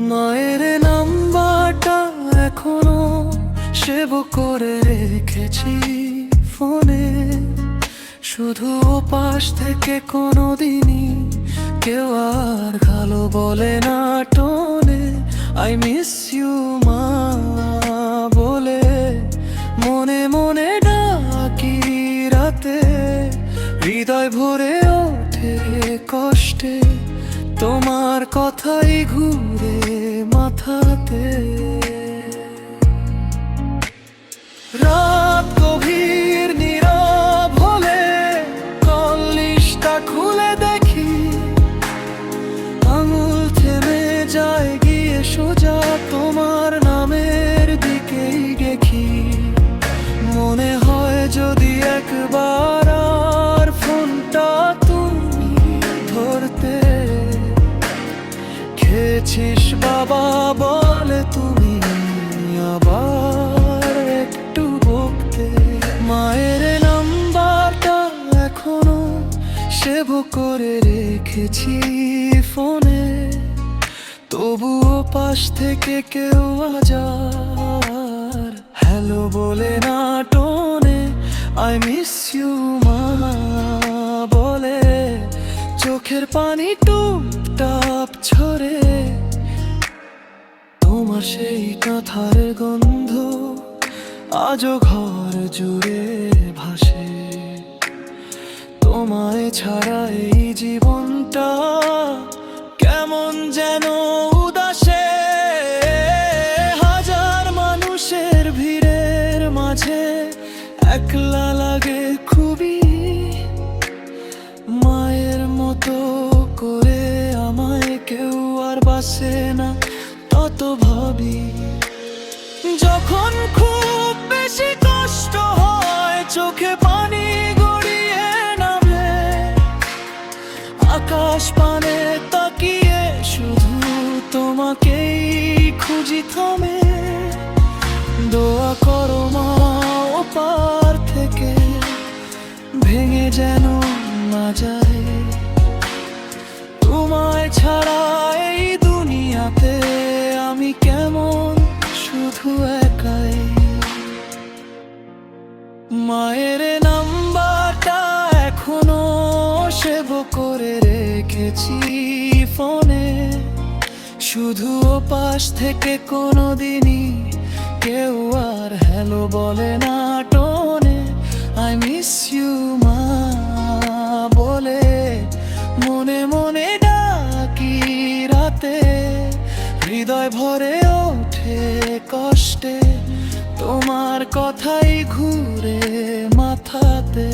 মায়ের নাম্বারটা এখনো সেভ করে রেখেছি ফোনে, শুধু পাশ থেকে কোনোদিনই কেউ আর ভালো বলে না টোনে। আই মিস ইউ মা বলে মনে মনে ডাকি রাতে, হৃদয় ভরে ওঠে কষ্টে, তোমার কথাই ঘুরে মাথাতে। রাত গভীর নীরব হলে কল লিস্টটা খুলে দেখি, আঙুল থেমে যায় গিয়ে সোজা তোমার নামের দিকেই দেখি। মনে হয় যদি একবার আর ফোনটা তুমি ধরতে, খেয়েছিস বাবা বলে তুমি আবার একটু বকতে। মায়ের নাম্বারটা এখনো সেভ করে রেখেছি ফোনে, তবুও পাশ থেকে কেউ আজ আর হ্যালো বলে না টোনে। আই মিস ইউ মা বলে চোখের পানি টুপটাপ ঝরে, তোমার সেই কাঁথার গন্ধ আজও ঘর জুড়ে ভাসে। তোমায় ছাড়া এই জীবনটা কেমন যেন উদাসে। হাজার মানুষের ভিড়ের মাঝে একলা লাগে খুবই, মায়ের মতো করে আমায় কেউ আর বাসে না তত ভাবি। যখন খুব বেশি কষ্ট হয় চোখে পানি গড়িয়ে নামে, আকাশ পানে তাকিয়ে শুধু তোমাকেই খুঁজি থামে। দোয়া করো মা ওপার থেকে ভেঙে যেন না যায়, তোমায় ছাড়া এই দুনিয়াতে আমি কেমন শুধু একাই। মায়ের নাম্বারটা এখনো সেভ করে রেখেছি ফোনে, শুধু পাশ থেকে কোনোদিনই কেউ আর হ্যালো বলে না টোনে। আই মিস ইউ মা বলে মনে মনে ডাকি রাতে, হৃদয় ভরে ওঠে কষ্টে, তোমার কথাই ঘুরে মাথাতে।